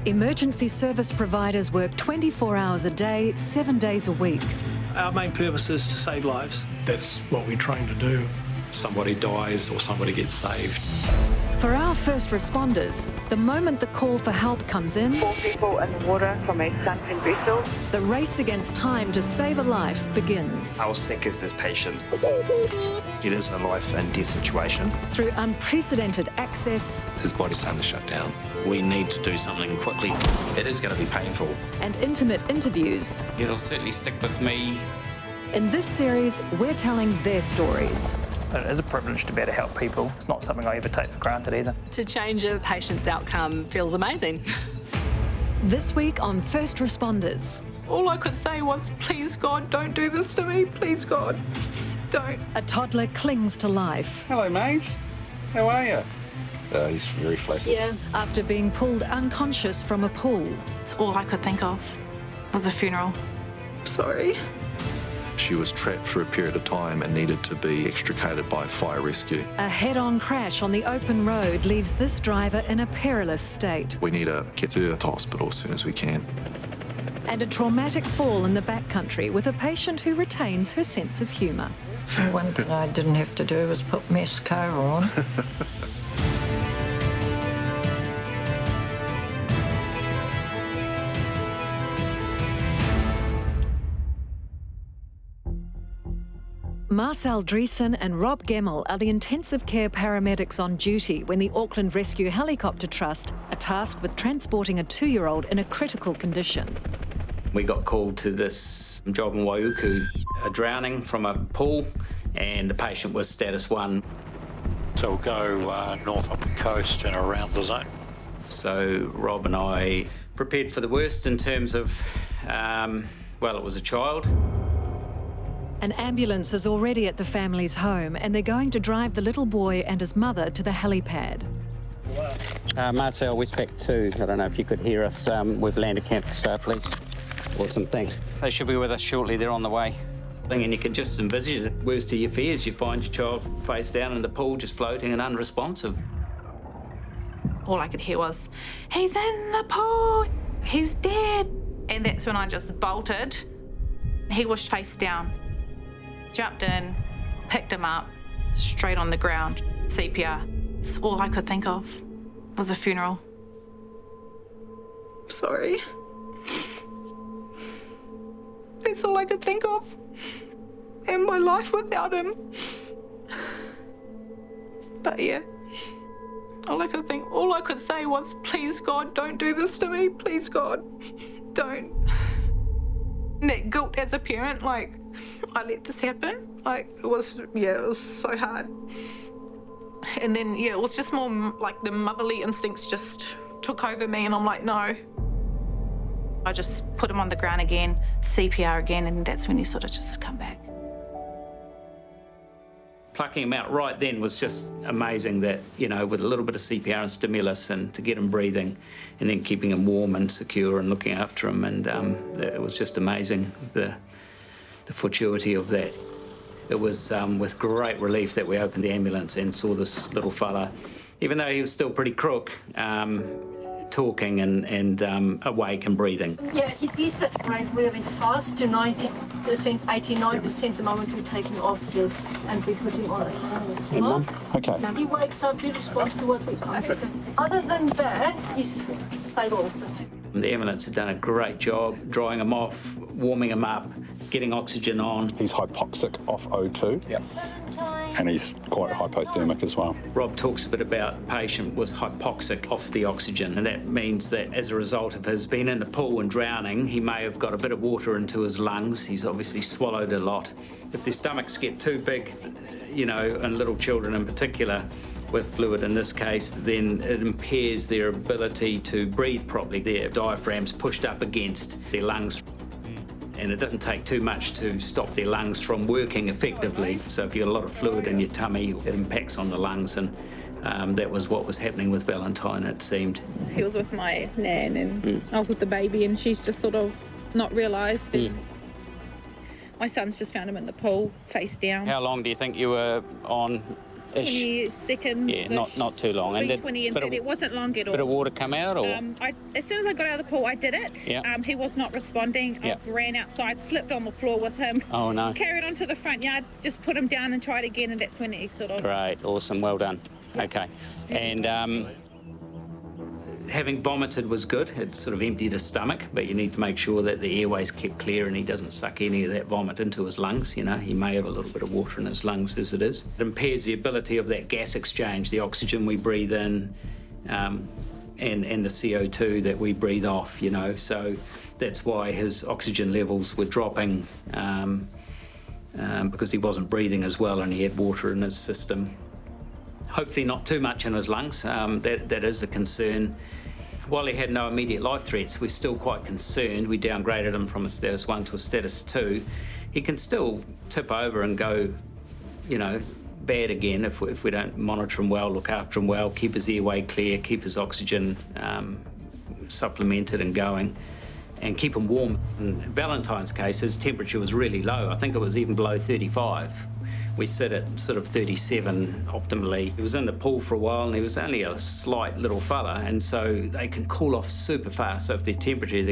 Emergency service providers work 24 hours a day, 7 days a week. Our main purpose is to save lives. That's what we train to do. Somebody dies or somebody gets saved. For our first responders, the moment the call for help comes in, 4 people in the water from a sunken vessel. the race against time to save a life begins. How sick is this patient? It is a life and death situation. Through unprecedented access His body's starting to shut down. We need to do something quickly. It is going to be painful. and intimate interviews, It'll certainly stick with me. in this series, we're telling their stories. It is a privilege to be able to help people. It's not something I ever take for granted either. To change a patient's outcome feels amazing. This week on First Responders, All I could say was, please God, don't do this to me. Please God, don't. a toddler clings to life Hello, mates. How are you? He's very flaccid. after being pulled unconscious from a pool. It's all I could think of was a funeral. Sorry. She was trapped for a period of time and needed to be extricated by fire rescue. A head-on crash on the open road leaves this driver in a perilous state. We need to get her to hospital as soon as we can. And a traumatic fall in the backcountry with a patient who retains her sense of humour. One thing I didn't have to do was put mascara on. Marcel Dreesen and Rob Gemmell are the intensive care paramedics on duty when the Auckland Rescue Helicopter Trust are tasked with transporting a 2-year-old in a critical condition. We got called to this job in Waihēkei, a drowning from a pool, and the patient was status 1. So we'll go north up the coast and around the zone. So Rob and I prepared for the worst in terms of, well, it was a child. An ambulance is already at the family's home and they're going to drive the little boy and his mother to the helipad. Marcel, Westpac 2. I don't know if you could hear us. We've landed camp for start, please. Awesome, thanks. They should be with us shortly. They're on the way. And you can just envisage it. Worst of your fears, you find your child face down in the pool, just floating and unresponsive. All I could hear was, he's in the pool, he's dead. And that's when I just bolted. He was face down. Jumped in, picked him up, straight on the ground, CPR. It's all I could think of was a funeral. Sorry. That's all I could think of. And my life without him. But yeah, all I could say was, please God, don't do this to me. Please God, don't. And that guilt as a parent, like, I let this happen. Like, it was so hard. And then, it was just more like the motherly instincts just took over me, and I'm like, no. I just put him on the ground again, CPR again, and that's when he sort of just come back. Plucking him out right then was just amazing that, with a little bit of CPR and stimulus and to get him breathing and then keeping him warm and secure and looking after him. And it was just amazing, the fortuity of that. It was with great relief that we opened the ambulance and saw this little fella, even though he was still pretty crook, talking and awake and breathing. Yeah, he decelerates really fast to 90%, 89% the moment we take him off this and we put him on the mask. Okay. He wakes up, he responds to what we do. Other than that, he's stable. The ambulance had done a great job drying him off, warming him up, getting oxygen on. He's hypoxic off O2. Yep. And he's quite hypothermic as well. Rob talks a bit about the patient was hypoxic off the oxygen, and that means that as a result of his being in the pool and drowning, he may have got a bit of water into his lungs. He's obviously swallowed a lot. If their stomachs get too big, and little children in particular, with fluid in this case, then it impairs their ability to breathe properly. Their diaphragm's pushed up against their lungs. And it doesn't take too much to stop their lungs from working effectively. So if you've got a lot of fluid in your tummy, it impacts on the lungs. And that was what was happening with Valentine, it seemed. He was with my nan and I was with the baby, and she's just sort of not realised. My son's just found him in the pool, face down. How long do you think you were on 20 seconds. Yeah, not too long. And And 20 and 30. It wasn't long at all. Bit of water come out, or? As soon as I got out of the pool, I did it. Yeah. He was not responding. I ran outside, slipped on the floor with him. Oh, no. Carried on to the front yard, just put him down and tried again, and that's when he sort of... Great, awesome, well done. Okay. And having vomited was good. It sort of emptied his stomach, but you need to make sure that the airways kept clear and he doesn't suck any of that vomit into his lungs. You know, he may have a little bit of water in his lungs as it is. It impairs the ability of that gas exchange, the oxygen we breathe in, and the CO2 that we breathe off, you know. So that's why his oxygen levels were dropping, because he wasn't breathing as well and he had water in his system. Hopefully not too much in his lungs. That is a concern. While he had no immediate life threats, we're still quite concerned. We downgraded him from a status 1 to a status 2. He can still tip over and go, you know, bad again if we don't monitor him well, look after him well, keep his airway clear, keep his oxygen supplemented and going, and keep him warm. In Valentine's case, his temperature was really low. I think it was even below 35. We sit at sort of 37 optimally. He was in the pool for a while and he was only a slight little fella, and so they can cool off super fast. So if their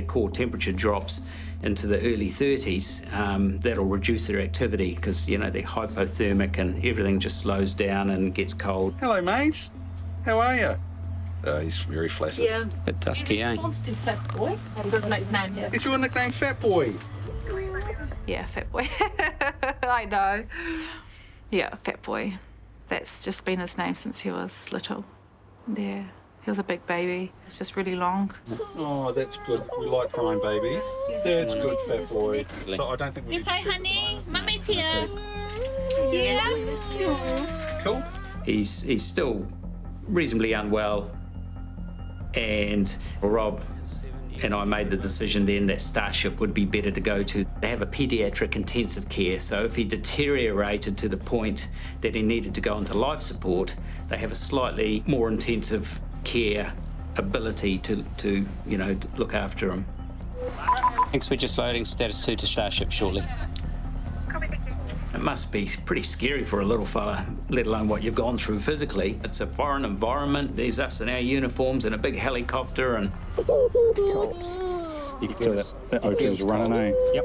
core temperature drops into the early 30s, that'll reduce their activity because, you know, they're hypothermic and everything just slows down and gets cold. Hello, mates. How are you? He's very flaccid. Yeah. Bit dusky, eh? Responds to Fat Boy. That's his nickname, yeah. Is your nickname Fat Boy? Yeah, Fat Boy. I know. Yeah, Fat Boy. That's just been his name since he was little. Yeah, he was a big baby. It's just really long. Oh, that's good. We like crying babies. That's good, Fat Boy. So I don't think we You okay, honey? Mummy's here. Yeah. Cool. He's still reasonably unwell, and Rob and I made the decision then that Starship would be better to go to. They have a paediatric intensive care, so if he deteriorated to the point that he needed to go into life support, they have a slightly more intensive care ability to you know, look after him. Thanks, we're just loading status 2 to Starship shortly. It must be pretty scary for a little fella, let alone what you've gone through physically. It's a foreign environment. There's us in our uniforms and a big helicopter and... You can feel that O2's running, eh? Yep.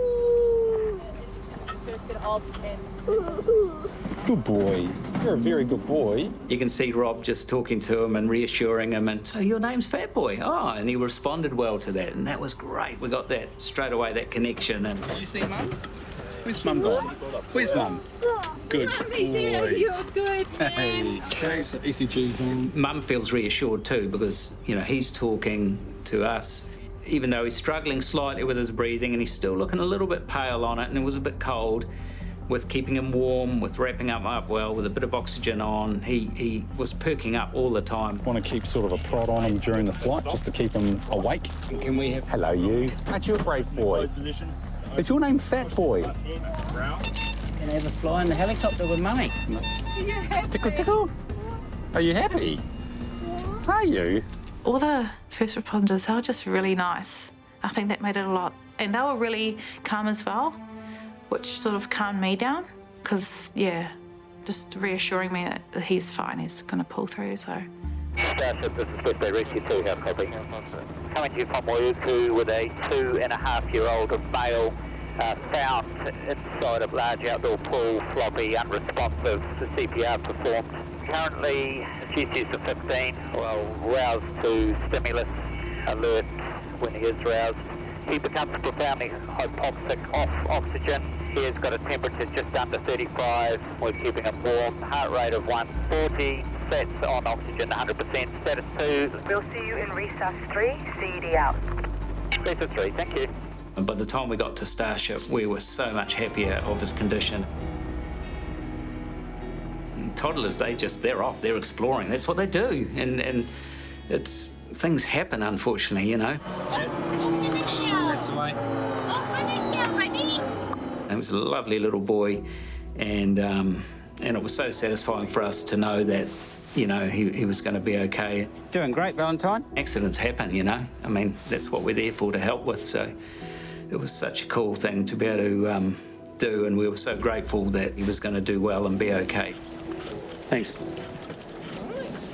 Good boy. You're a very good boy. You can see Rob just talking to him and reassuring him, and so your name's Fat Boy. Oh, and he responded well to that, and that was great. We got that straight away, that connection. And Did you see Mum? Where's Mum gone? Where's Mum? Good boy. You're good. Hey, ECG. Mum feels reassured too, because, you know, he's talking to us, even though he's struggling slightly with his breathing and he's still looking a little bit pale on it, and it was a bit cold. With keeping him warm, with wrapping him up well, with a bit of oxygen on, he was perking up all the time. Want to keep sort of a prod on him during the flight, just to keep him awake. Can we have... Hello, you. Aren't you a brave boy? Is your name Fat Boy? Can I have a fly in the helicopter with Mummy? Tickle, tickle. Are you happy? Are you? All the first responders, they were just really nice. I think that made it a lot. And they were really calm as well, which sort of calmed me down, because, yeah, just reassuring me that he's fine, he's going to pull through, so. Starship, this is Birthday Rescue 2, how copy? Coming to you from Waihēkei with a 2.5-year-old male found inside a large outdoor pool, floppy, unresponsive, the CPR performed. Currently, GCS of 15, well, roused to stimulus, alert when he is roused. He becomes profoundly hypoxic off oxygen. He has got a temperature just under 35. We're keeping him warm. Heart rate of 140. Stats on oxygen 100%. Status 2. We'll see you in recess 3. CED out. Recess 3, thank you. And by the time we got to Starship, we were so much happier of his condition. And toddlers, they're off, they're exploring. That's what they do. And it's, things happen, unfortunately, you know. That's the way. He was a lovely little boy, and it was so satisfying for us to know that, you know, he was going to be okay. Doing great, Valentine. Accidents happen, you know. I mean, that's what we're there for, to help with. So it was such a cool thing to be able to do, and we were so grateful that he was going to do well and be okay. Thanks.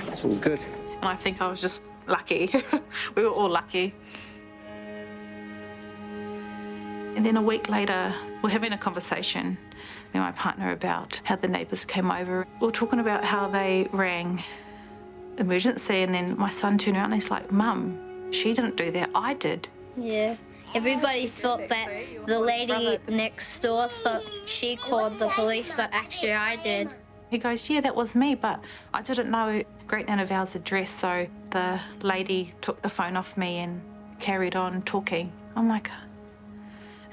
It's all good. And I think I was just lucky. We were all lucky. And then a week later, we're having a conversation, me and my partner, about how the neighbours came over. We were talking about how they rang emergency, and then my son turned around and he's like, Mum, she didn't do that, I did. Yeah. Everybody thought that the lady next door thought she called the police, but actually I did. He goes, yeah, that was me, but I didn't know great aunt of ours' address, so the lady took the phone off me and carried on talking. I'm like,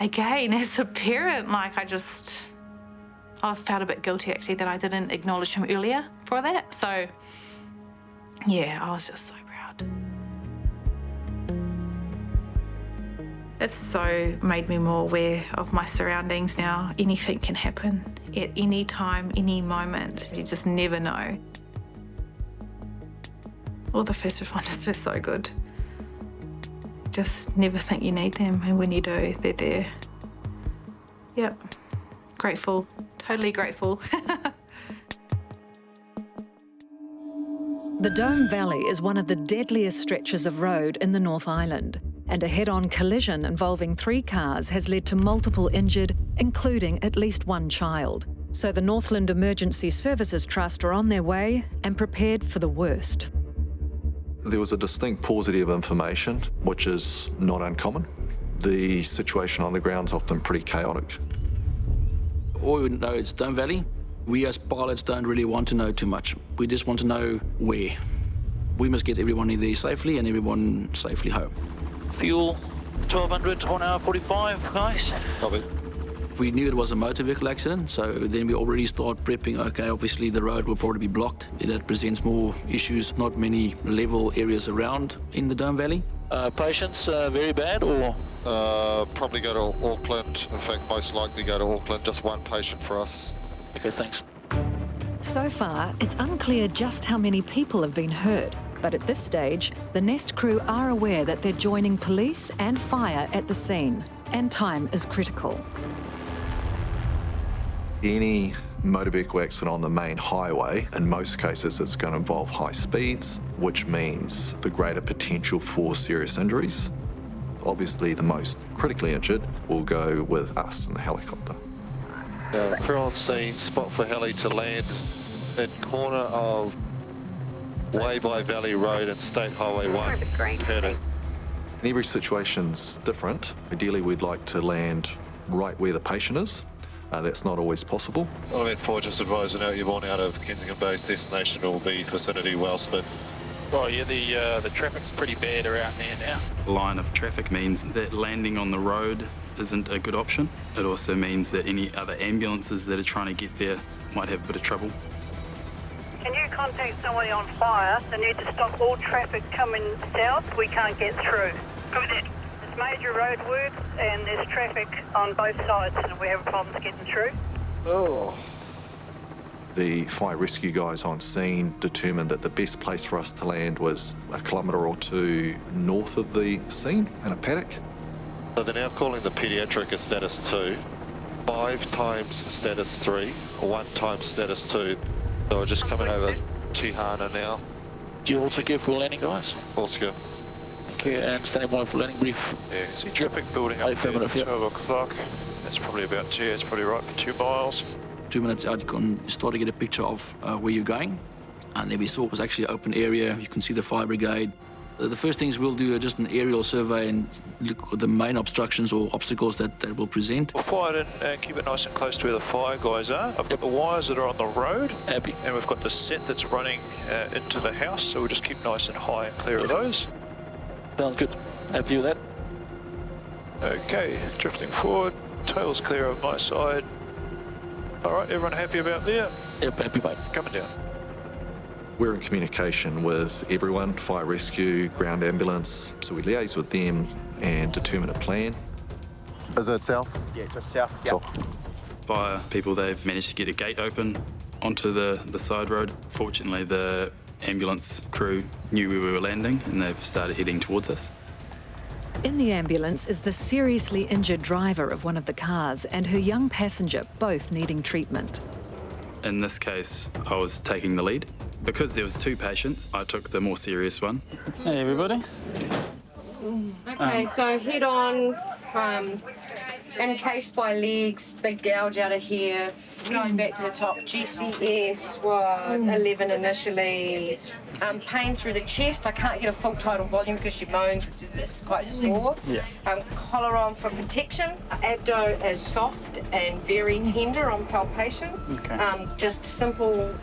again, as a parent, like I felt a bit guilty actually that I didn't acknowledge him earlier for that. So, yeah, I was just so proud. It's so made me more aware of my surroundings now. Anything can happen at any time, any moment. You just never know. All the first responders were so good. Just never think you need them, and when you do, they're there. Yep. Grateful. Totally grateful. The Dome Valley is one of the deadliest stretches of road in the North Island, and a head-on collision involving 3 cars has led to multiple injured, including at least 1 child. So the Northland Emergency Services Trust are on their way and prepared for the worst. There was a distinct paucity of information, which is not uncommon. The situation on the ground's often pretty chaotic. All we know is Dome Valley. We as pilots don't really want to know too much. We just want to know where. We must get everyone in there safely and everyone safely home. Fuel 1200 on hour 45, guys. Copy. We knew it was a motor vehicle accident, so then we already start prepping. Okay, obviously the road will probably be blocked. That presents more issues, not many level areas around in the Dome Valley. Patients very bad, or? Probably go to Auckland. In fact, most likely go to Auckland. Just 1 patient for us. Okay, thanks. So far, it's unclear just how many people have been hurt. But at this stage, the Nest crew are aware that they're joining police and fire at the scene, and time is critical. Any motor vehicle accident on the main highway, in most cases it's going to involve high speeds, which means the greater potential for serious injuries. Obviously, the most critically injured will go with us in the helicopter. Crew on scene, spot for heli to land at corner of Waihēkei Valley Road and State Highway 1. Heard it. Every situation's different. Ideally, we'd like to land right where the patient is. That's not always possible. Element 4 just advising out, you're born out of Kensington Base. Destination will be vicinity Wellspit. Oh yeah, the traffic's pretty bad around there now. Line of traffic means that landing on the road isn't a good option. It also means that any other ambulances that are trying to get there might have a bit of trouble. Can you contact somebody on fire? They need to stop all traffic coming south. We can't get through. There's major roadworks and there's traffic on both sides and we have problems getting through. Oh. The fire rescue guys on scene determined that the best place for us to land was a kilometre or 2 north of the scene in a paddock. So they're now calling the paediatric a status 2, 5 times status 3, 1 times status 2. So we're just coming over Tihana now. Do you also give for landing, guys? Also go. Okay, and standing by for landing brief. Yeah, you can see traffic building up there at 12 o'clock. That's probably about 2, it's probably right for 2 miles. 2 minutes out, you can start to get a picture of where you're going. And then we saw it was actually an open area. You can see the fire brigade. The first things we'll do are just an aerial survey and look at the main obstructions or obstacles that will present. We'll fire it in and keep it nice and close to where the fire guys are. I've got the wires that are on the road, and we've got the set that's running into the house, so we'll just keep nice and high and clear of those. Sounds good. Happy with that. Okay, drifting forward. Tail's clear of my side. All right, everyone happy about there? Yep, happy, mate. Coming down. We're in communication with everyone, fire rescue, ground ambulance, so we liaise with them and determine a plan. Is it south? Yeah, just south. Yep. Cool. Fire people, they've managed to get a gate open onto the side road. Fortunately, the ambulance crew knew where we were landing and they've started heading towards us. In the ambulance is the seriously injured driver of one of the cars and her young passenger, both needing treatment. In this case, I was taking the lead. Because there was 2 patients, I took the more serious one. Hey, everybody. Okay, so head on, encased by legs, big gouge out of here. Going back to the top, GCS was 11 initially. Pain through the chest. I can't get a full total volume because she moans, it's quite sore. Yeah. Collar on for protection. Abdo is soft and very tender on palpation. Okay. Just simple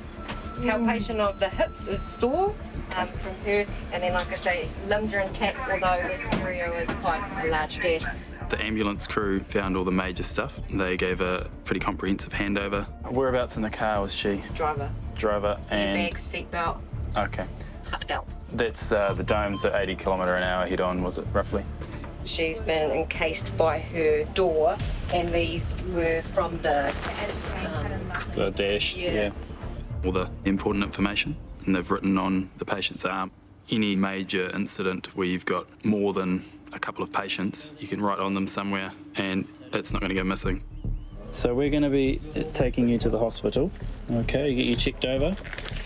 palpation of the hips is sore from her. And then, like I say, limbs are intact, although this area is quite a large gash. The ambulance crew found all the major stuff. They gave a pretty comprehensive handover. Whereabouts in the car was she? Driver. Driver and... Bag, seatbelt. Okay. Belt. That's the domes at 80 km/h head on, was it, roughly? She's been encased by her door, and these were from the dash, yeah. All the important information, and they've written on the patient's arm. Any major incident where you've got more than a couple of patients, you can write on them somewhere, and it's not going to go missing. So we're going to be taking you to the hospital, okay, get you checked over.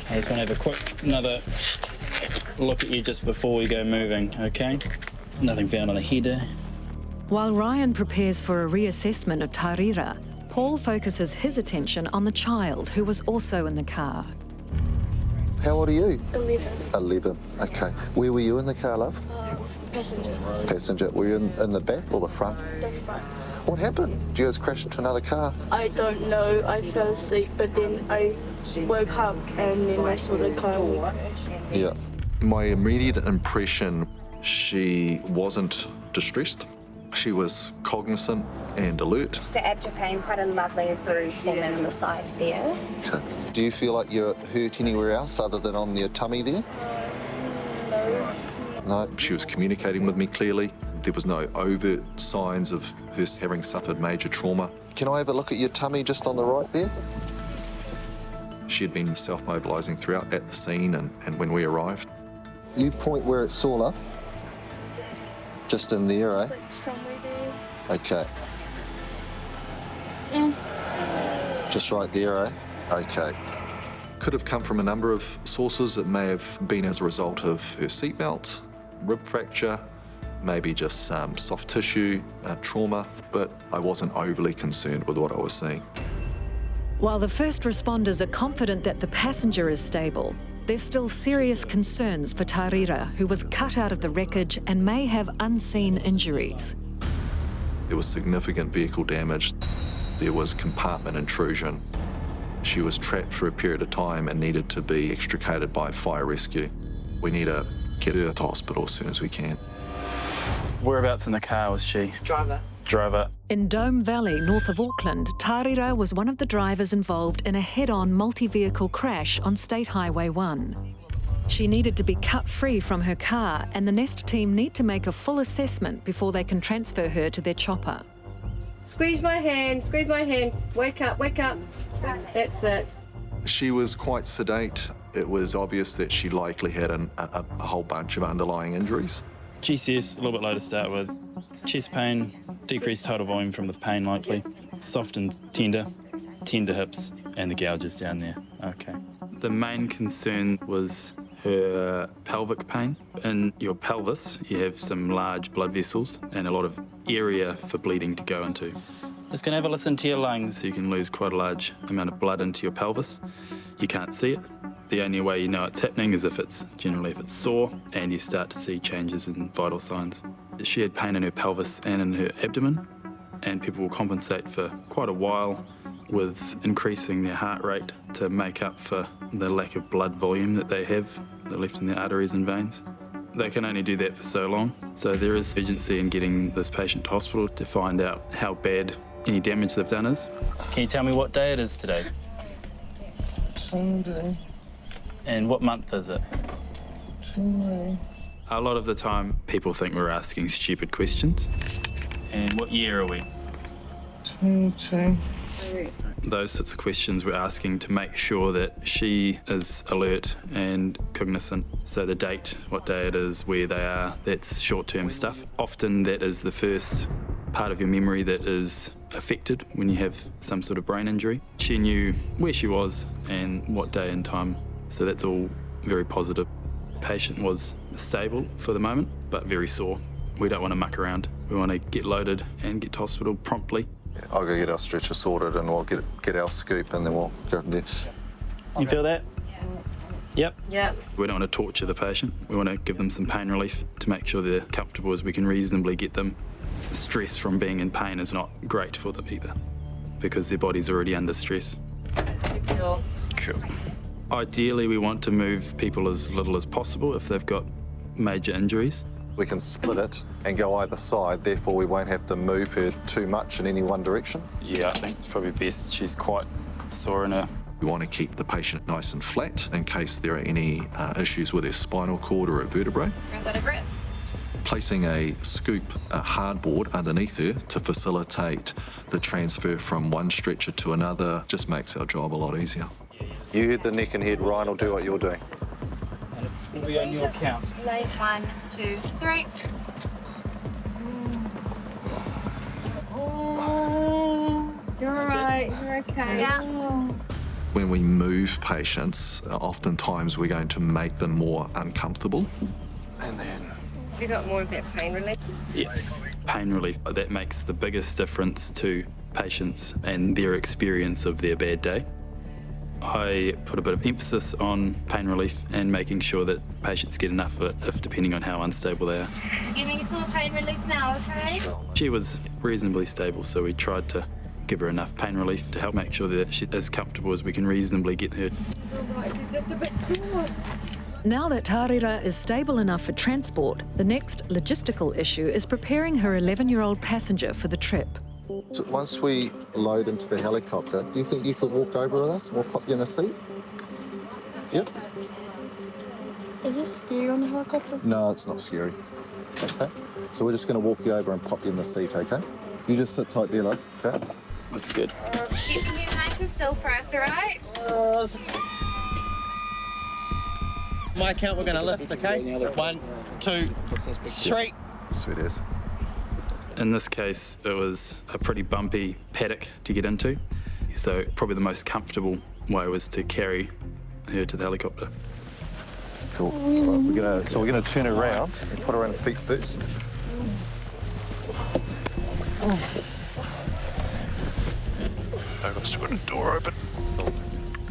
I just want to have another look at you just before we go moving, okay? Nothing found on the header. While Ryan prepares for a reassessment of Tarira, Paul focuses his attention on the child who was also in the car. How old are you? 11. 11, okay. Where were you in the car, love? Passenger. Passenger. Were you in the back or the front? The front. What happened? Did you guys crash into another car? I don't know. I fell asleep, but then I woke up and then I saw the car. Yeah. My immediate impression, she wasn't distressed. She was cognizant and alert. Just the abdo pain, quite a lovely bruise forming on the side there. Okay. Do you feel like you're hurt anywhere else other than on your tummy there? No. No, she was communicating with me clearly. There was no overt signs of her having suffered major trauma. Can I have a look at your tummy just on the right there? She had been self-mobilising throughout at the scene and when we arrived. You point where it's sore, love. Just in there, eh? Like somewhere there. Okay. Just right there, eh? Okay. Could have come from a number of sources. It may have been as a result of her seatbelt, rib fracture, maybe just soft tissue trauma, but I wasn't overly concerned with what I was seeing. While the first responders are confident that the passenger is stable, there's still serious concerns for Tarira, who was cut out of the wreckage and may have unseen injuries. There was significant vehicle damage. There was compartment intrusion. She was trapped for a period of time and needed to be extricated by fire rescue. We need to get her to hospital as soon as we can. Whereabouts in the car was she? Driver. Driver. In Dome Valley, north of Auckland, Tarira was one of the drivers involved in a head-on multi-vehicle crash on State Highway 1. She needed to be cut free from her car, and the Nest team need to make a full assessment before they can transfer her to their chopper. Squeeze my hand, squeeze my hand. Wake up, wake up. That's it. She was quite sedate. It was obvious that she likely had a whole bunch of underlying injuries. GCS, a little bit low to start with. Chest pain, decreased total volume from the pain likely. Soft and tender hips, and the gouges down there. Okay. The main concern was her pelvic pain. In your pelvis, you have some large blood vessels and a lot of area for bleeding to go into. Just gonna have a listen to your lungs. You can lose quite a large amount of blood into your pelvis. You can't see it. The only way you know it's happening is if it's sore and you start to see changes in vital signs. She had pain in her pelvis and in her abdomen, and people will compensate for quite a while with increasing their heart rate to make up for the lack of blood volume that they have left in their arteries and veins. They can only do that for so long, so there is urgency in getting this patient to hospital to find out how bad any damage they've done is. Can you tell me what day it is today? Sunday. And what month is it? July. A lot of the time, people think we're asking stupid questions. And what year are we? 22. Those sorts of questions we're asking to make sure that she is alert and cognizant. So the date, what day it is, where they are, that's short-term stuff. Often that is the first part of your memory that is affected when you have some sort of brain injury. She knew where she was and what day and time, so that's all very positive. The patient was stable for the moment, but very sore. We don't want to muck around. We want to get loaded and get to hospital promptly. I'll go get our stretcher sorted and we'll get our scoop and then we'll go from there. You feel that? Yep. Yep. We don't want to torture the patient. We want to give them some pain relief to make sure they're comfortable as we can reasonably get them. Stress from being in pain is not great for them either, because their body's already under stress. Cool. Ideally, we want to move people as little as possible if they've got major injuries. We can split it and go either side, therefore we won't have to move her too much in any one direction. Yeah, I think it's probably best. She's quite sore in her. We want to keep the patient nice and flat in case there are any issues with her spinal cord or her vertebrae. Placing a scoop hardboard underneath her to facilitate the transfer from one stretcher to another just makes our job a lot easier. You hit the neck and head, Ryan will do what you're doing. And it's going to be on your count. 1, 2, 3. You're all right. You're okay. Yeah. When we move patients, oftentimes we're going to make them more uncomfortable. And then... Have you got more of that pain relief? Yeah, pain relief. That makes the biggest difference to patients and their experience of their bad day. I put a bit of emphasis on pain relief and making sure that patients get enough of it, if depending on how unstable they are. Giving you some pain relief now, okay? She was reasonably stable, so we tried to give her enough pain relief to help make sure that she's as comfortable as we can reasonably get her. Alright, she's just a bit sore. Now that Tārira is stable enough for transport, the next logistical issue is preparing her 11-year-old passenger for the trip. So once we load into the helicopter, do you think you could walk over with us? We'll pop you in a seat. Yep. Is this scary on the helicopter? No, it's not scary. Okay. So we're just going to walk you over and pop you in the seat, okay? You just sit tight there, love. Okay. Looks good. Keeping you nice and still for us, all right? My count, we're going to lift, okay? 1, 2, 3. Sweet as. In this case, it was a pretty bumpy paddock to get into, so probably the most comfortable way was to carry her to the helicopter. Cool. Right, we're gonna turn her around and put her on her feet first. I've still got a door open.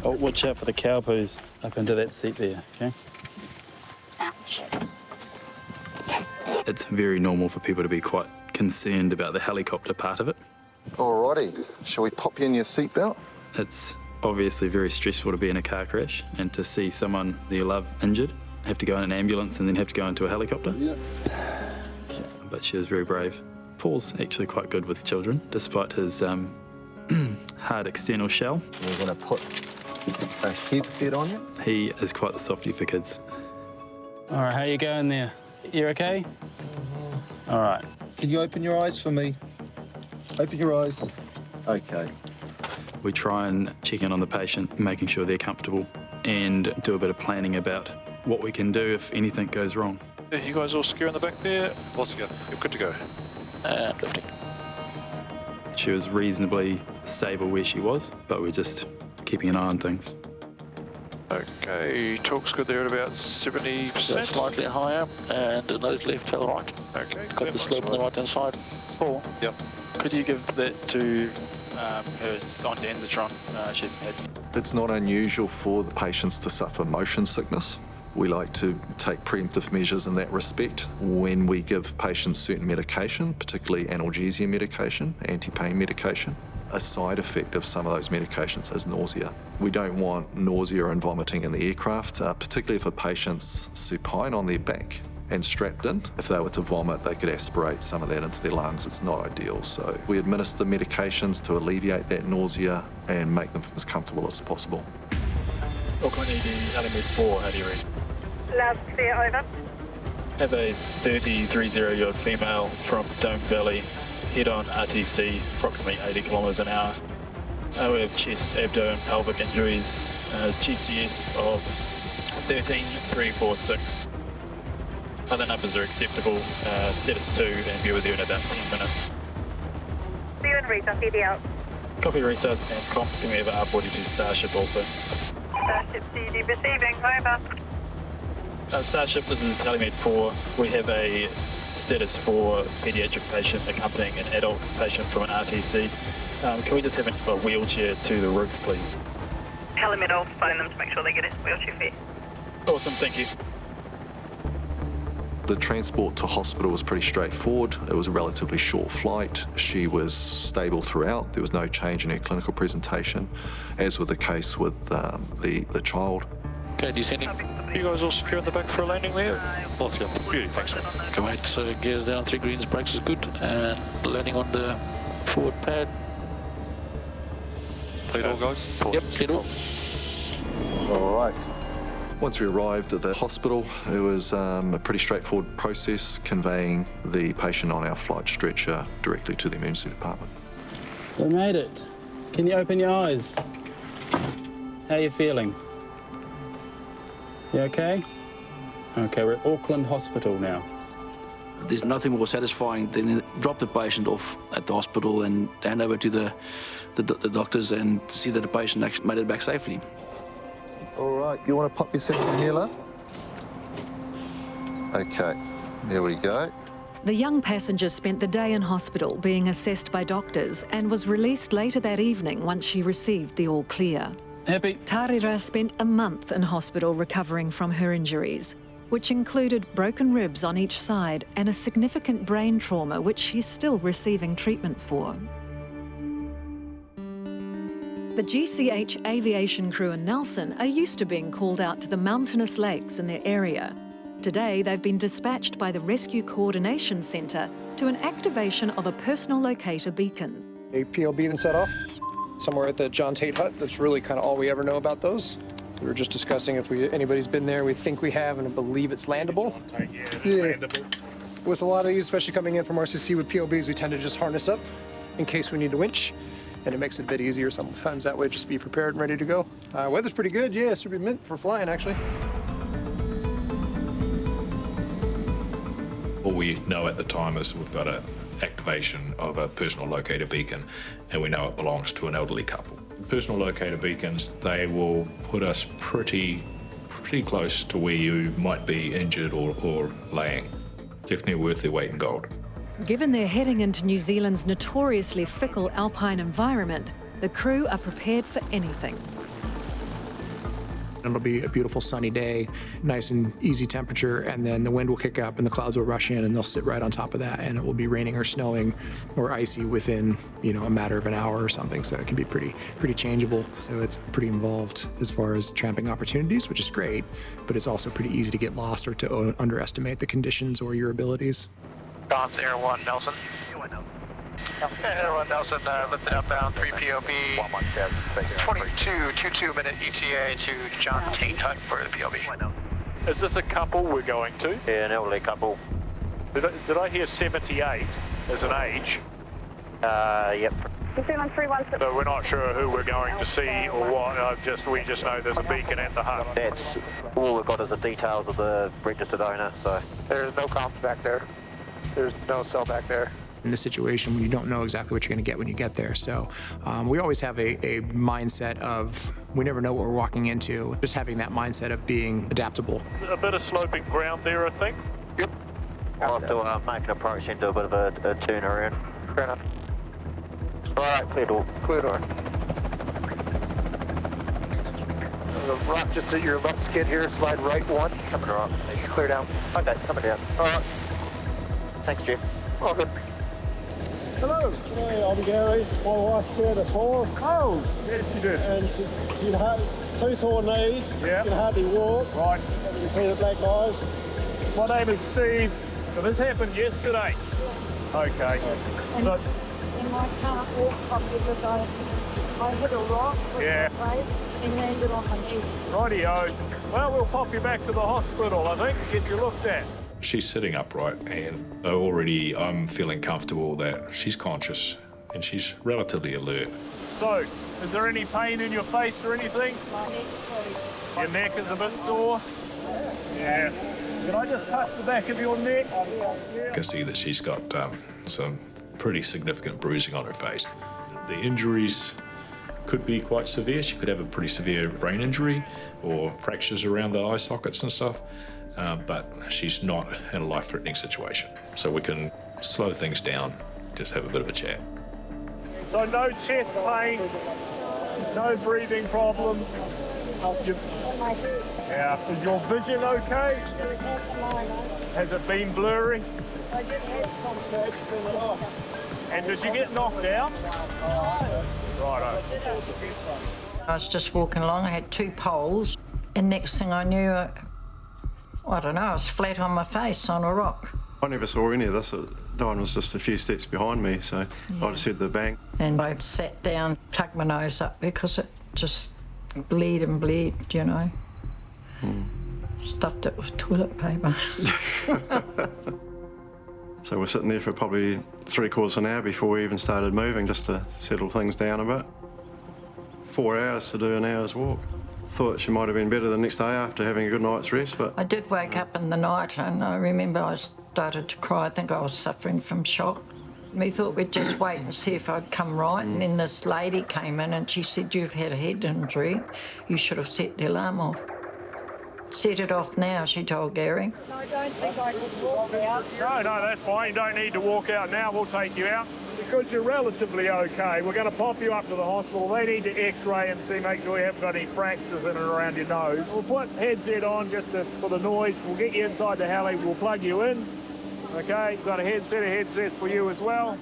Oh, watch out for the cow poos up into that seat there, okay? It's very normal for people to be quite concerned about the helicopter part of it. Alrighty, shall we pop you in your seatbelt? It's obviously very stressful to be in a car crash and to see someone that you love injured, have to go in an ambulance and then have to go into a helicopter. Yeah. But she was very brave. Paul's actually quite good with children, despite his hard external shell. We're going to put a headset on you. He is quite the softie for kids. All right, how you going there? You okay? All right. Can you open your eyes for me? Open your eyes. Okay. We try and check in on the patient, making sure they're comfortable, and do a bit of planning about what we can do if anything goes wrong. You guys all secure in the back there? All together. You're good to go. And lifting. She was reasonably stable where she was, but we're just keeping an eye on things. Okay, talk's good there at about 70%. Slightly higher, and nose left, tail right. Okay. Got the slope on the right hand side. Paul? Yep. Could you give that to her on Danzatron? She's had. It's not unusual for the patients to suffer motion sickness. We like to take preemptive measures in that respect. When we give patients certain medication, particularly analgesia medication, anti-pain medication, a side effect of some of those medications is nausea. We don't want nausea and vomiting in the aircraft, particularly if a patient's supine on their back and strapped in. If they were to vomit, they could aspirate some of that into their lungs. It's not ideal. So we administer medications to alleviate that nausea and make them as comfortable as possible. Auckland ED, Handover 4, how do you read? Loud and clear, over. Have a 30-30-year-old female from Dome Valley, head on RTC, approximately 80 kilometres an hour. We have chest, abdo and pelvic injuries, GCS of 13,346. Other numbers are acceptable, status 2, and be with you in about 10 minutes. you and Reese, I'll see you out. Copy research and comp, give me over R42 Starship also. Starship CD receiving, over. Starship, this is Helimed 4. We have a status for paediatric patient accompanying an adult patient from an RTC. Can we just have a wheelchair to the roof, please? Helimed, I'll phone them to make sure they get a wheelchair fit. Awesome, thank you. The transport to hospital was pretty straightforward. It was a relatively short flight. She was stable throughout. There was no change in her clinical presentation, as was the case with the child. Okay, descending. You guys all secure in the back for a landing there? Let's go. Beauty, thanks, mate. Okay, mate, so gears down, 3 greens, brakes is good, and landing on the forward pad. Cleared all, guys? Yep, cleared all. All right. Once we arrived at the hospital, it was a pretty straightforward process, conveying the patient on our flight stretcher directly to the emergency department. We made it. Can you open your eyes? How are you feeling? You okay? Okay, we're at Auckland Hospital now. There's nothing more satisfying than drop the patient off at the hospital and hand over to the doctors and see that the patient actually made it back safely. All right, you want to pop yourself in here, love? Okay, there we go. The young passenger spent the day in hospital being assessed by doctors and was released later that evening once she received the all clear. Happy? Tarira spent a month in hospital recovering from her injuries, which included broken ribs on each side and a significant brain trauma which she's still receiving treatment for. The GCH aviation crew in Nelson are used to being called out to the mountainous lakes in their area. Today, they've been dispatched by the Rescue Coordination Centre to an activation of a personal locator beacon. A PLB then set off somewhere at the John Tait hut. That's really kind of all we ever know about those. We were just discussing if anybody's been there. We think we have and believe it's landable. Yeah. Landable. With a lot of these, especially coming in from RCC with PLBs, we tend to just harness up in case we need to winch. And it makes it a bit easier sometimes that way, just be prepared and ready to go. Weather's pretty good, yeah, should be meant for flying, actually. All we know at the time is we've got an activation of a personal locator beacon, and we know it belongs to an elderly couple. Personal locator beacons, they will put us pretty close to where you might be injured or laying. Definitely worth their weight in gold. Given they're heading into New Zealand's notoriously fickle alpine environment, the crew are prepared for anything. It'll be a beautiful sunny day, nice and easy temperature, and then the wind will kick up and the clouds will rush in and they'll sit right on top of that, and it will be raining or snowing or icy within, a matter of an hour or something, so it can be pretty changeable. So it's pretty involved as far as tramping opportunities, which is great, but it's also pretty easy to get lost or to underestimate the conditions or your abilities. Comms Air 1 Nelson. Air 1 Nelson, lifted outbound 3 POB, 22 minute ETA to John Tait hut for the POB. Is this a couple we're going to? Yeah, an elderly couple. Did I hear 78 as an age? Yep. So we're not sure who we're going to see or what, we just know there's a beacon at the hut. That's all we've got is the details of the registered owner, so. There's no comms back there. There's no cell back there. In this situation, when you don't know exactly what you're going to get when you get there. So we always have a mindset of we never know what we're walking into. Just having that mindset of being adaptable. A bit of sloping ground there, I think. Yep. I'll have to make an approach into a bit of a turn around. Fair enough. All right, clear door. Clear door. The rock just at your left skid here, slide right 1. Coming right. Clear down. Okay, coming down. All right. Thanks, Jeff. All good. Hello. Hey, I'm Gary. My wife's here before. Oh, yes, you did. And she had 2 sore knees. Yeah. She can hardly walk. Right. And you can see the black eyes. My name is Steve. So this happened yesterday. Okay. And I can't walk properly because I hit a rock with my face and landed on my knee. Rightio. Well, we'll pop you back to the hospital, I think, get you looked at. She's sitting upright, and already I'm feeling comfortable that she's conscious and she's relatively alert. So, is there any pain in your face or anything? My neck, Your neck is a bit sore? Yeah. Can I just touch the back of your neck? I can see that she's got some pretty significant bruising on her face. The injuries could be quite severe. She could have a pretty severe brain injury or fractures around the eye sockets and stuff, but she's not in a life-threatening situation. So we can slow things down, just have a bit of a chat. So no chest pain, no breathing problems. Yeah, is your vision okay? Has it been blurry? I did have some surgery. And did you get knocked out? Righto. I was just walking along, I had 2 poles, and next thing I knew, I don't know, I was flat on my face on a rock. I never saw any of this. Diane was just a few steps behind me, so I just heard the bang. And I sat down, plugged my nose up because it just bleed, you know. Stuffed it with toilet paper. So we're sitting there for probably 3/4 an hour before we even started moving, just to settle things down a bit. 4 hours to do an hour's walk. Thought she might have been better the next day after having a good night's rest, but... I did wake up in the night and I remember I started to cry. I think I was suffering from shock. We thought we'd just wait and see if I'd come right, and then this lady came in and she said, "You've had a head injury. You should have set the alarm off." "Set it off now," she told Gary. No, I don't think I could walk out. No, that's fine. You don't need to walk out now. We'll take you out. Because you're relatively okay, we're going to pop you up to the hospital. They need to x-ray and see, make sure you haven't got any fractures in and around your nose. We'll put headset on just for the noise. We'll get you inside the heli. We'll plug you in. Okay, we've got a set of headsets for you as well.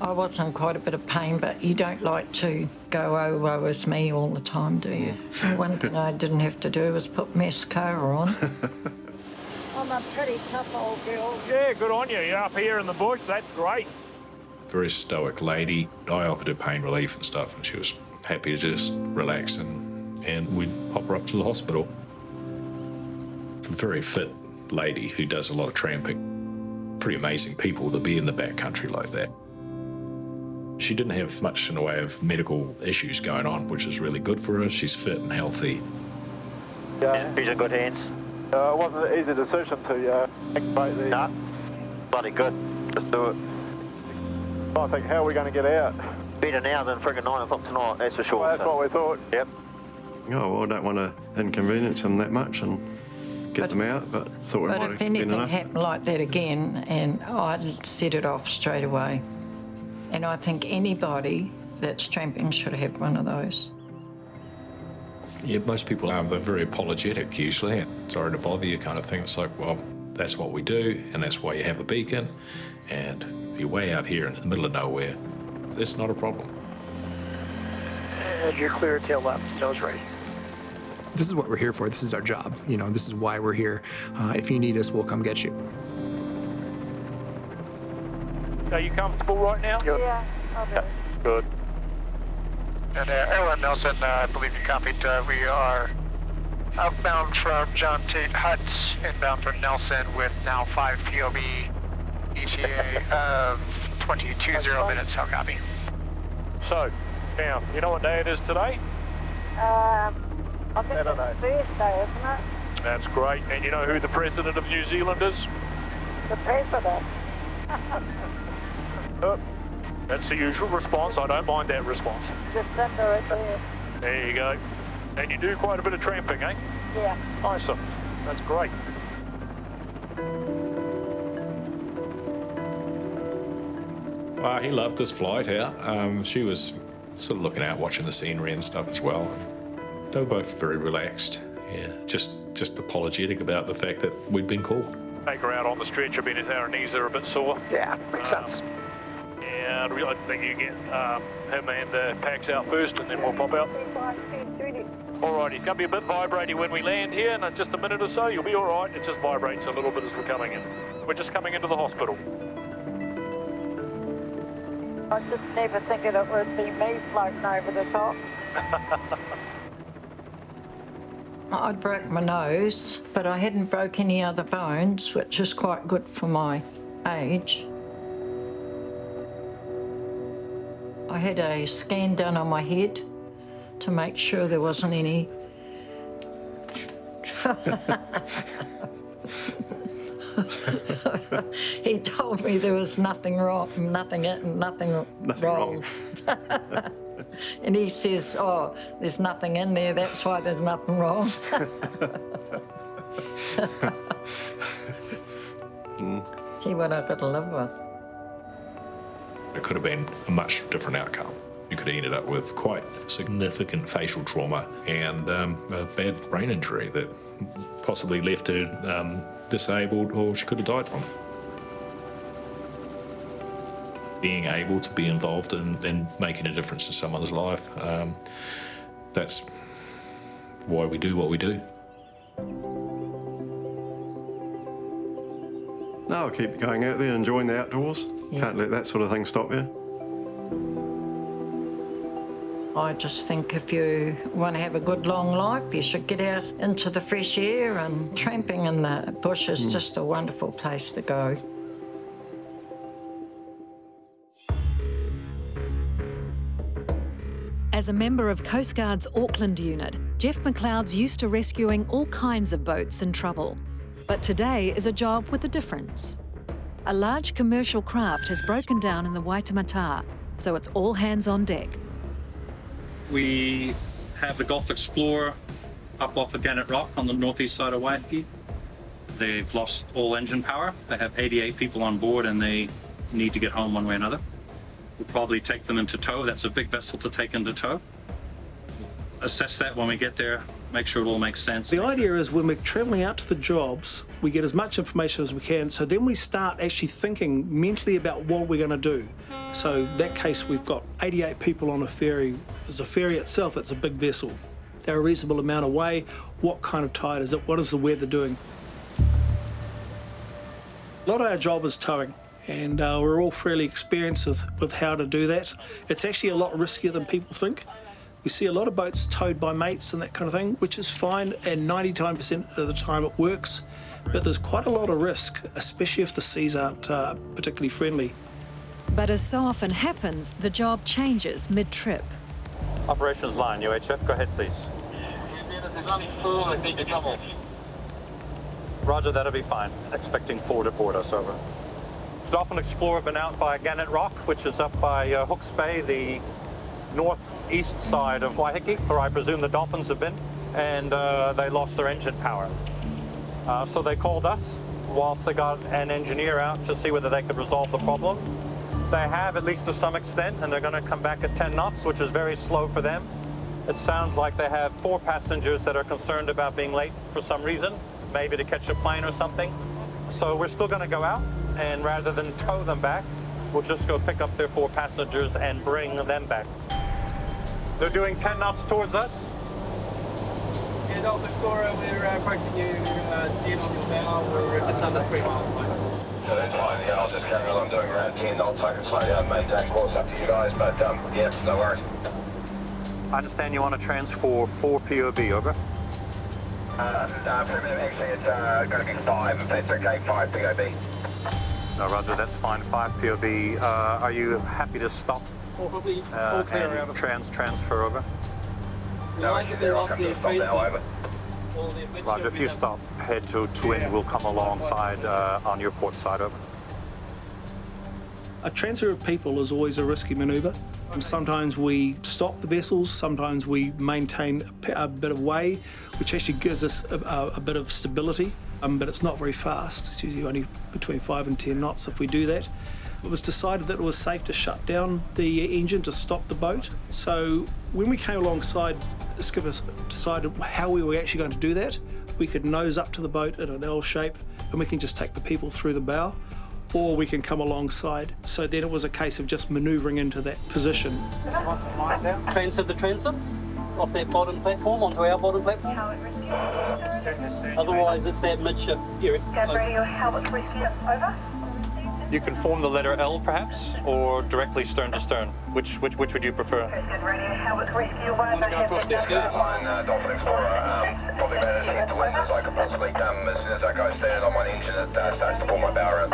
I was in quite a bit of pain, but you don't like to go, "Oh, woe is me," all the time, do you? One thing I didn't have to do was put mascara on. I'm a pretty tough old girl. Yeah, good on you. You're up here in the bush. That's great. Very stoic lady. I offered her pain relief and stuff, and she was happy to just relax, and we'd pop her up to the hospital. A very fit lady who does a lot of tramping. Pretty amazing people to be in the backcountry like that. She didn't have much in the way of medical issues going on, which is really good for her. She's fit and healthy. Yeah, he's in good hands. It wasn't an easy decision to activate the... No, bloody good. Just do it. I think, how are we going to get out? Better now than friggin' 9 o'clock tonight, that's for sure. Well, that's what we thought. Yep. Oh, well, I don't want to inconvenience them that much and get them out, but thought it might But have if been anything enough. happened like that again, and I'd set it off straight away. And I think anybody that's tramping should have one of those. Yeah, most people are very apologetic usually. Sorry to bother you kind of thing. It's like, well, that's what we do, and that's why you have a beacon. And you're way out here in the middle of nowhere. It's not a problem. And you're clear tail left, nose right. This is what we're here for. This is our job. You know, this is why we're here. If you need us, we'll come get you. Are you comfortable right now? Yeah, I'll be. Good. And Airline Nelson, I believe you copied. We are outbound from John Tait Hut, inbound from Nelson with now 5 POB, ETA of 20 minutes. How copy? So, now, you know what day it is today? I think it's Thursday, isn't it? That's great. And you know who the President of New Zealand is? The president. That's the usual response. I don't mind that response. Just under it there. There you go. And you do quite a bit of tramping, eh? Yeah. Awesome. That's great. Well, he loved this flight out. She was sort of looking out, watching the scenery and stuff as well. They were both very relaxed. Yeah, just apologetic about the fact that we'd been called. Take her out on the stretcher, being as our knees are a bit sore. Yeah, makes sense. And I think you get him and the packs out first, and then we'll pop out. All right, he's going to be a bit vibrating when we land here. In just a minute or so, you'll be all right. It just vibrates a little bit as we're coming in. We're just coming into the hospital. I was just never thinking it would be me floating over the top. I broke my nose, but I hadn't broke any other bones, which is quite good for my age. I had a scan done on my head to make sure there wasn't any... He told me there was nothing wrong, nothing wrong. And he says, oh, there's nothing in there, that's why there's nothing wrong. See what I've got to live with. It could have been a much different outcome. You could have ended up with quite significant facial trauma and a bad brain injury that possibly left her disabled, or she could have died from it. Being able to be involved in making a difference in someone's life, that's why we do what we do. No, keep going out there, enjoying the outdoors. Yeah. Can't let that sort of thing stop you. I just think if you want to have a good long life, you should get out into the fresh air, and tramping in the bush is just a wonderful place to go. As a member of Coast Guard's Auckland unit, Jeff McLeod's used to rescuing all kinds of boats in trouble. But today is a job with a difference. A large commercial craft has broken down in the Waitemata, so it's all hands on deck. We have the Gulf Explorer up off of Gannett Rock on the northeast side of Waihēkei. They've lost all engine power. They have 88 people on board and they need to get home one way or another. We'll probably take them into tow. That's a big vessel to take into tow. Assess that when we get there, make sure it all makes sense. The idea is when we're travelling out to the jobs, we get as much information as we can, so then we start actually thinking mentally about what we're going to do. So in that case, we've got 88 people on a ferry. As a ferry itself, it's a big vessel. They're a reasonable amount away. What kind of tide is it? What is the weather doing? A lot of our job is towing, and we're all fairly experienced with how to do that. It's actually a lot riskier than people think. We see a lot of boats towed by mates and that kind of thing, which is fine, and 99% of the time it works. But there's quite a lot of risk, especially if the seas aren't particularly friendly. But as so often happens, the job changes mid-trip. Operations line, UHF, go ahead, please. There's only 4 that need to come off. Roger, that'll be fine. Expecting 4 to board us, over. Dolphin Explorer been out by Gannett Rock, which is up by Hooks Bay, the northeast side of Waihēkei, where I presume the dolphins have been, and they lost their engine power. So they called us whilst they got an engineer out to see whether they could resolve the problem. They have, at least to some extent, and they're going to come back at 10 knots, which is very slow for them. It sounds like they have 4 passengers that are concerned about being late for some reason, maybe to catch a plane or something. So we're still going to go out, and rather than tow them back, we'll just go pick up their 4 passengers and bring them back. They're doing 10 knots towards us. Yeah, Dolphin Explorer, we're approaching you dead on your bow. We're just under 3 miles away. So that's fine, yeah, I'll just carry on. I'm doing around 10 knots. I can slow down, maintain course up to you guys, but yeah, no worries. I understand you want to transfer 4 POB, over. Actually, it's going to be 5, if that's okay, 5 POB. No, Roger, that's fine, 5 POB. Are you happy to stop Probably all clear and out of transfer over? No, I'll come to a stop now, over. Roger, if you stop, head to Twin, we'll come alongside on your port side, over. A transfer of people is always a risky manoeuvre. Sometimes we stop the vessels, sometimes we maintain a bit of way, which actually gives us a bit of stability, but it's not very fast. It's usually only between 5 and 10 knots if we do that. It was decided that it was safe to shut down the engine to stop the boat. So when we came alongside, the skipper decided how we were actually going to do that. We could nose up to the boat in an L shape, and we can just take the people through the bow, or we can come alongside. So then it was a case of just manoeuvring into that position. Transit to transit off that bottom platform onto our bottom platform. Otherwise, it's that midship area. Radio Helmet Rescue, over. You can form the letter L, perhaps, or directly stern to stern. Which would you prefer? Radio Helmet Rescue, over. I'm going to go across this skirt. Dolphin Explorer, probably better to head to wind as I can possibly come. As soon as I go standing on one engine, it starts to pull my bow around.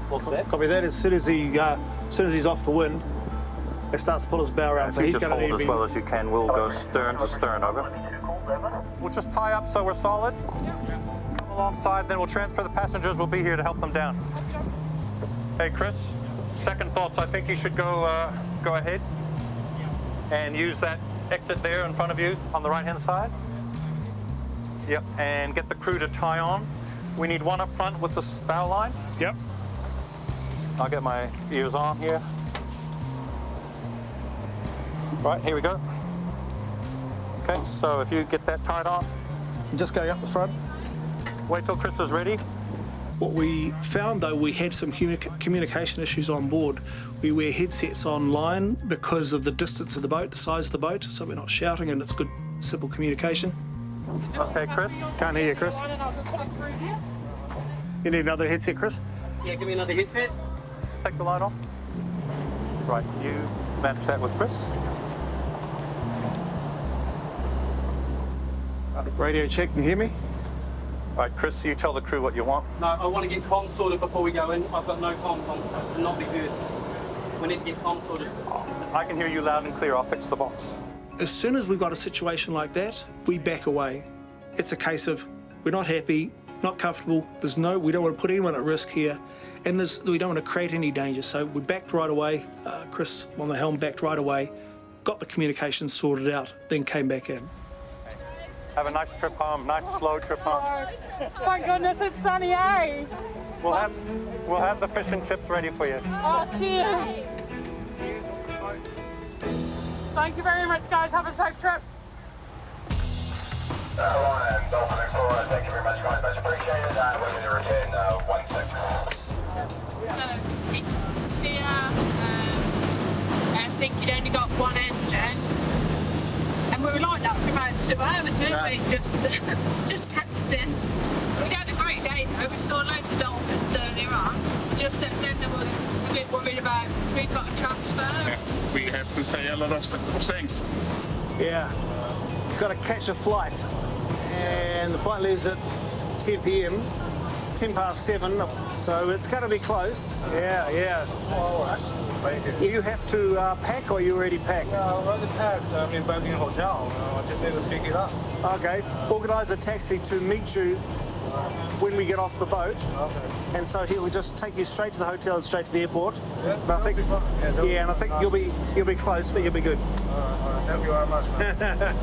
What's that? Copy that. As soon as he's off the wind, it starts to pull his bow around. So he's going to hold as well as you can. We'll go stern to stern, over. We'll just tie up so we're solid. Come alongside, then we'll transfer the passengers. We'll be here to help them down. Hey, Chris, second thoughts. I think you should go ahead and use that exit there in front of you on the right-hand side. Yep, and get the crew to tie on. We need one up front with the bow line. Yep. I'll get my ears on here. Right, here we go. Okay, so if you get that tied on. Just going up the front. Wait till Chris is ready. What we found, though, we had some communication issues on board. We wear headsets online because of the distance of the boat, the size of the boat, so we're not shouting and it's good, simple communication. Okay, Chris. Can't hear you, Chris. You need another headset, Chris? Yeah, give me another headset. Take the light off. Right, you manage that with Chris. Radio check, can you hear me? All right, Chris, you tell the crew what you want. No, I want to get comms sorted before we go in. I've got no comms on. I will not be heard. We need to get comms sorted. I can hear you loud and clear. I'll fix the box. As soon as we've got a situation like that, we back away. It's a case of we're not happy, not comfortable. We don't want to put anyone at risk here, and we don't want to create any danger. So we backed right away. Chris on the helm backed right away, got the communication sorted out, then came back in. Have a nice trip home, nice slow trip home. Thank goodness it's sunny, eh? We'll have the fish and chips ready for you. Oh, cheers. Thank you very much, guys. Have a safe trip. Ryan, Dolphin Explorer, thank you very much, guys. Much appreciated. We're going to return 16. Steer. I think you'd only got one engine. And we were like that for about 2 hours, weren't we? Just kept in. We had a great day though. We saw loads of dolphins earlier on. Just then they were a bit worried about we've got a transfer. Yeah, we have to say a lot of things. Yeah, it's got to catch a flight, and the flight leaves at 10 p.m. It's 10 past 7, so it's going to be close. Yeah. You have to pack, or are you already packed? Yeah, I'm already packed. I'm in Banijay Hotel. I just need to pick it up. Okay. Organise a taxi to meet you when we get off the boat. Okay. And so he will just take you straight to the hotel and straight to the airport. Yeah, and I think, and I think you'll be close, but you'll be good. All right. Thank you very much, man.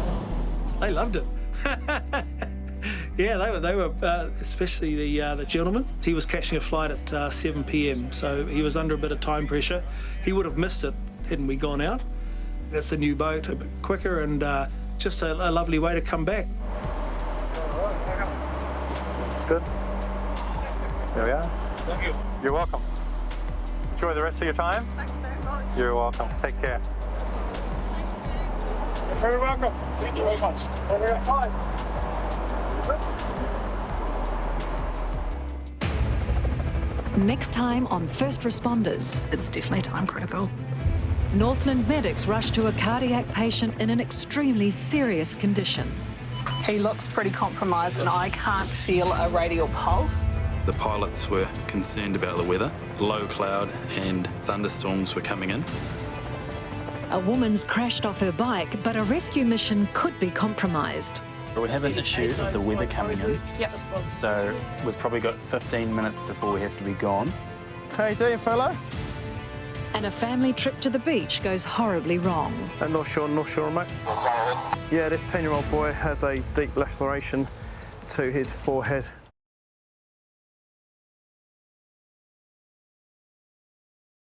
They loved it. Yeah, they were especially the gentleman. He was catching a flight at 7 p.m, so he was under a bit of time pressure. He would have missed it hadn't we gone out. That's a new boat, a bit quicker, and just a lovely way to come back. That's good. There we are. Thank you. You're welcome. Enjoy the rest of your time. Thank you very much. You're welcome. Take care. You're very welcome. Thank you very much. Over at 5. Next time on First Responders. It's definitely time critical. Northland medics rush to a cardiac patient in an extremely serious condition. He looks pretty compromised and I can't feel a radial pulse. The pilots were concerned about the weather. Low cloud and thunderstorms were coming in. A woman's crashed off her bike, but a rescue mission could be compromised. We have an issue of the weather coming in. Yep. So we've probably got 15 minutes before we have to be gone. How you doing, fella? And a family trip to the beach goes horribly wrong. North Shore, mate. Yeah, this 10-year-old boy has a deep laceration to his forehead.